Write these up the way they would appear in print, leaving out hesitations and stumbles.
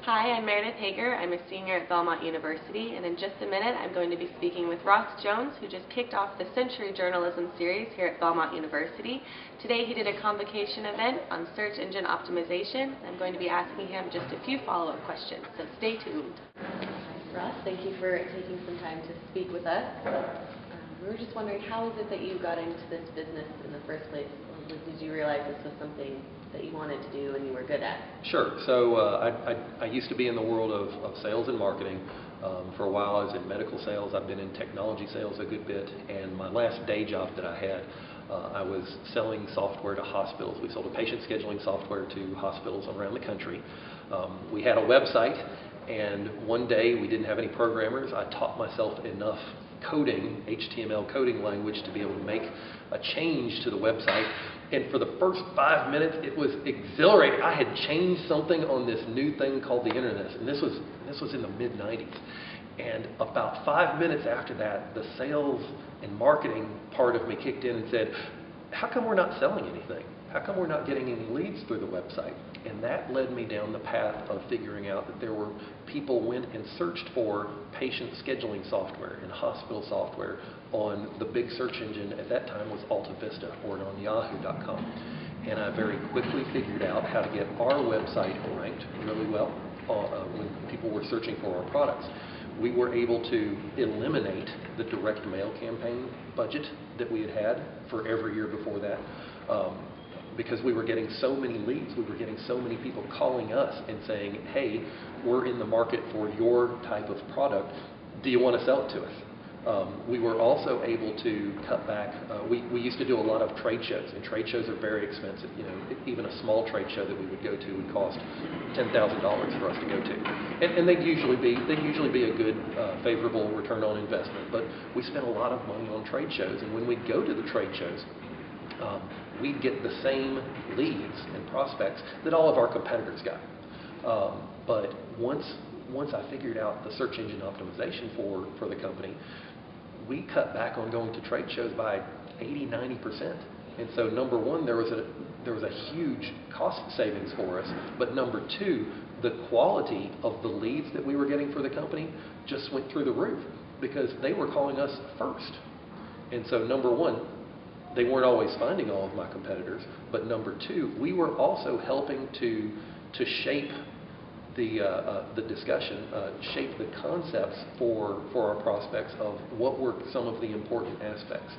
Hi, I'm Meredith Hager. I'm a senior at Belmont University, and in just a minute I'm going to be speaking with Ross Jones, who just kicked off the Century Journalism series here at Belmont University. Today he did a convocation event on search engine optimization. I'm going to be asking him just a few follow-up questions, so stay tuned. Ross, thank you for taking some time to speak with us. We were just wondering, how is it that you got into this business in the first place? Did you realize this was something that you wanted to do and you were good at? Sure. So I used to be in the world of sales and marketing. For a while I was in medical sales. I've been in technology sales a good bit. And my last day job that I had, I was selling software to hospitals. We sold a patient scheduling software to hospitals around the country. We had a website, and one day we didn't have any programmers. I taught myself enough coding, HTML coding language, to be able to make a change to the website. And for the first 5 minutes, it was exhilarating. I had changed something on this new thing called the internet, and this was in the mid-90s. And about 5 minutes after that, the sales and marketing part of me kicked in and said, how come we're not selling anything? How come we're not getting any leads through the website? And that led me down the path of figuring out that there were people went and searched for patient scheduling software and hospital software on the big search engine at that time was AltaVista, or on Yahoo.com. And I very quickly figured out how to get our website ranked really well when people were searching for our products. We were able to eliminate the direct mail campaign budget that we had for every year before that. Because we were getting so many leads, we were getting so many people calling us and saying, hey, we're in the market for your type of product. Do you want to sell it to us? We were also able to cut back. We used to do a lot of trade shows, and trade shows are very expensive. You know, even a small trade show that we would go to would cost $10,000 for us to go to, and they'd usually be a good, favorable return on investment. But we spent a lot of money on trade shows, and when we'd go to the trade shows, we'd get the same leads and prospects that all of our competitors got. But once I figured out the search engine optimization for the company, we cut back on going to trade shows by 80–90%. And so number one, there was a huge cost savings for us. But number two, the quality of the leads that we were getting for the company just went through the roof because they were calling us first. And so number one, they weren't always finding all of my competitors, but number two, we were also helping to shape the discussion, shape the concepts for our prospects of what were some of the important aspects.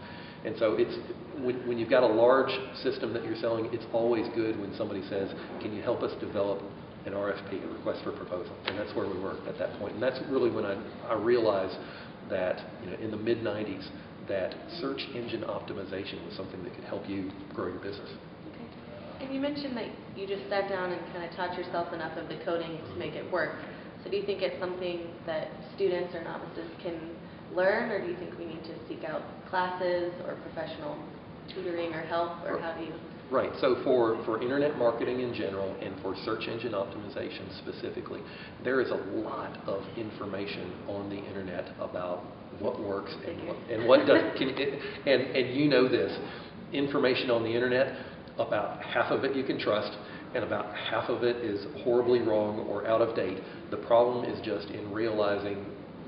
And so it's when you've got a large system that you're selling, it's always good when somebody says, can you help us develop an RFP, a request for proposal? And that's where we were at that point. And that's really when I realized that, you know, in the mid-90s, that search engine optimization was something that could help you grow your business. Okay. And you mentioned that you just sat down and kind of taught yourself enough of the coding to make it work. So do you think it's something that students or novices can learn, or do you think we need to seek out classes or professional tutoring or help, or how do you? Right. So for internet marketing in general and for search engine optimization specifically, there is a lot of information on the internet about what works and what doesn't. And you know this, information on the internet, about half of it you can trust, and about half of it is horribly wrong or out of date. The problem is just in realizing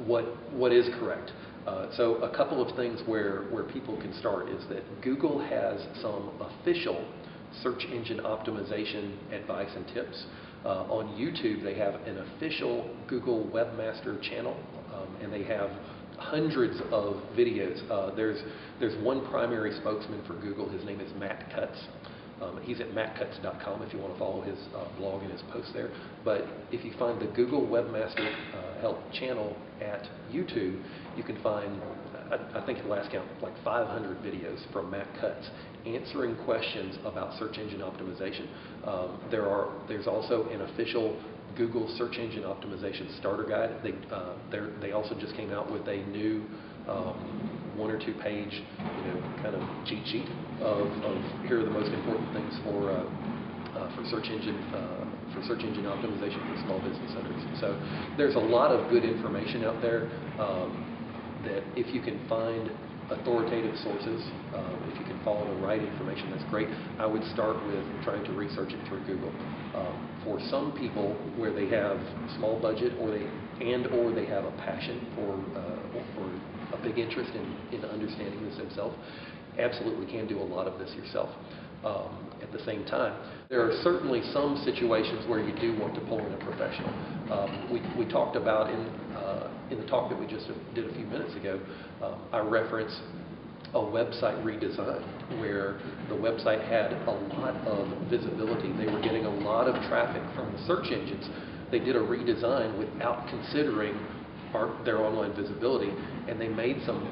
what is correct. So a couple of things where people can start is that Google has some official search engine optimization advice and tips. On YouTube, they have an official Google Webmaster channel, and they have hundreds of videos. There's one primary spokesman for Google. His name is Matt Cutts. He's at mattcutts.com if you want to follow his blog and his posts there. But if you find the Google Webmaster Help channel at YouTube, you can find, I think at last count, like 500 videos from Matt Cutts answering questions about search engine optimization. There's also an official Google search engine optimization starter guide. They also just came out with a new 1 or 2 page, kind of cheat sheet of here are the most important things for search engine optimization for small business owners. So there's a lot of good information out there that if you can find authoritative sources. If you can follow the right information, that's great. I would start with trying to research it through Google. For some people where they have small budget or they have a passion for a big interest in understanding this themselves, absolutely can do a lot of this yourself. At the same time, there are certainly some situations where you do want to pull in a professional. We talked about in the talk that we just did a few minutes ago, I referenced a website redesign where the website had a lot of visibility. They were getting a lot of traffic from the search engines. They did a redesign without considering their online visibility, and they made some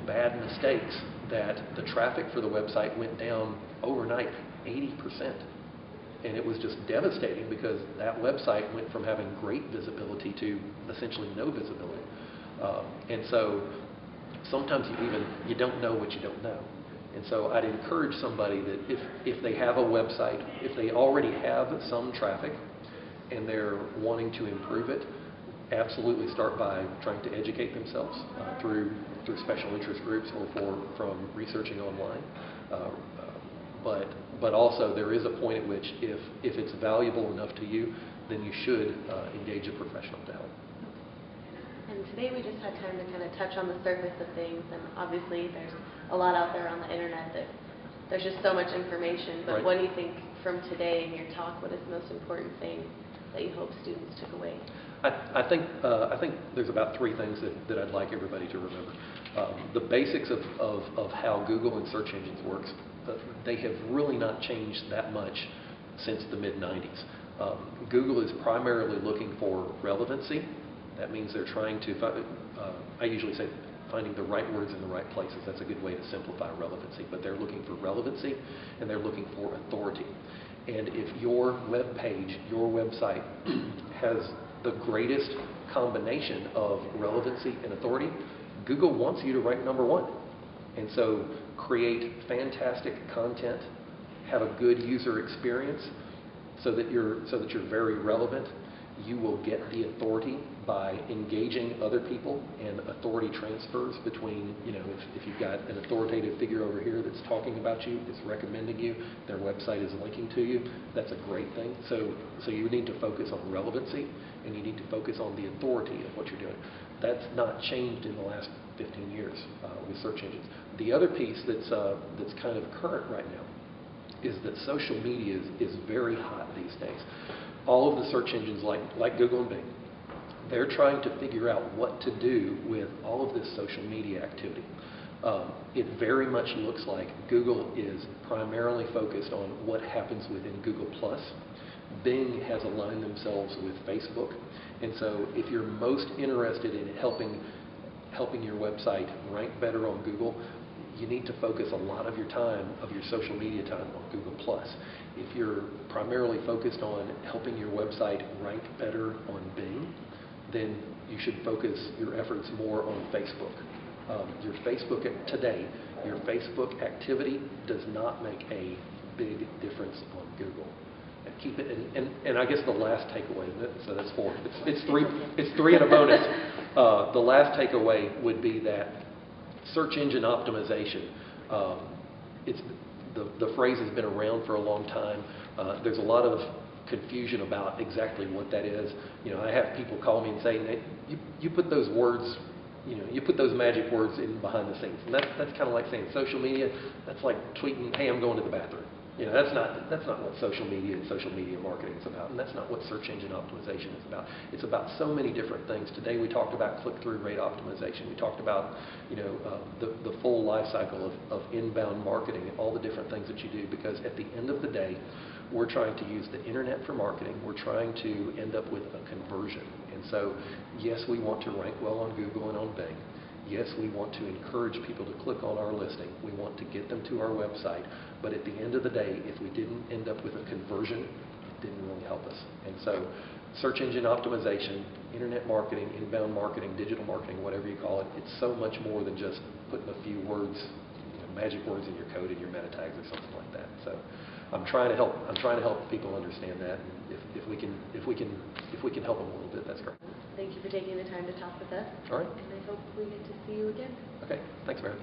bad mistakes that the traffic for the website went down overnight 80%. And it was just devastating because that website went from having great visibility to essentially no visibility. And so sometimes you don't know what you don't know. And so I'd encourage somebody that if they have a website, if they already have some traffic and they're wanting to improve it, absolutely start by trying to educate themselves through special interest groups or from researching online. But also there is a point at which if it's valuable enough to you, then you should engage a professional to help. And today we just had time to kind of touch on the surface of things, and obviously there's a lot out there on the internet that there's just so much information. But Right. What do you think from today in your talk? What is the most important thing that you hope students took away? I think there's about three things that I'd like everybody to remember. The basics of how Google and search engines works, they have really not changed that much since the mid-90s. Google is primarily looking for relevancy. That means they're trying to find, I usually say finding the right words in the right places. That's a good way to simplify relevancy. But they're looking for relevancy and they're looking for authority. And if your web page, your website has the greatest combination of relevancy and authority, Google wants you to rank number one. And so create fantastic content, have a good user experience so that you're very relevant. You will get the authority by engaging other people, and authority transfers between, if you've got an authoritative figure over here that's talking about you, that's recommending you, their website is linking to you, that's a great thing. So you need to focus on relevancy, and you need to focus on the authority of what you're doing. That's not changed in the last 15 years with search engines. The other piece that's kind of current right now is that social media is very hot these days. All of the search engines like Google and Bing, they're trying to figure out what to do with all of this social media activity. It very much looks like Google is primarily focused on what happens within Google+. Bing has aligned themselves with Facebook. And so if you're most interested in helping your website rank better on Google, you need to focus a lot of your time, of your social media time, on Google+. If you're primarily focused on helping your website rank better on Bing, then you should focus your efforts more on Facebook. Your Facebook activity does not make a big difference on Google. And keep it. And I guess the last takeaway, so that's four. It's three and a bonus. The last takeaway would be that search engine optimization. The phrase has been around for a long time. There's a lot of confusion about exactly what that is. I have people call me and say, Nate, you put those words, you put those magic words in behind the scenes. And that's kind of like saying social media. That's like tweeting, hey, I'm going to the bathroom. That's not what social media and social media marketing is about, and that's not what search engine optimization is about. It's about so many different things. Today we talked about click-through rate optimization. We talked about the full life cycle of inbound marketing and all the different things that you do, because at the end of the day, we're trying to use the internet for marketing. We're trying to end up with a conversion. And so, yes, we want to rank well on Google and on Bing. Yes, we want to encourage people to click on our listing. We want to get them to our website. But at the end of the day, if we didn't end up with a conversion, it didn't really help us. And so search engine optimization, internet marketing, inbound marketing, digital marketing, whatever you call it, it's so much more than just putting a few words, magic words in your code and your meta tags or something like that. So I'm trying to help people understand that. And if we can help them a little bit, that's great. Thank you for taking the time to talk with us. All right. And I hope we get to see you again. Okay. Thanks, Mary.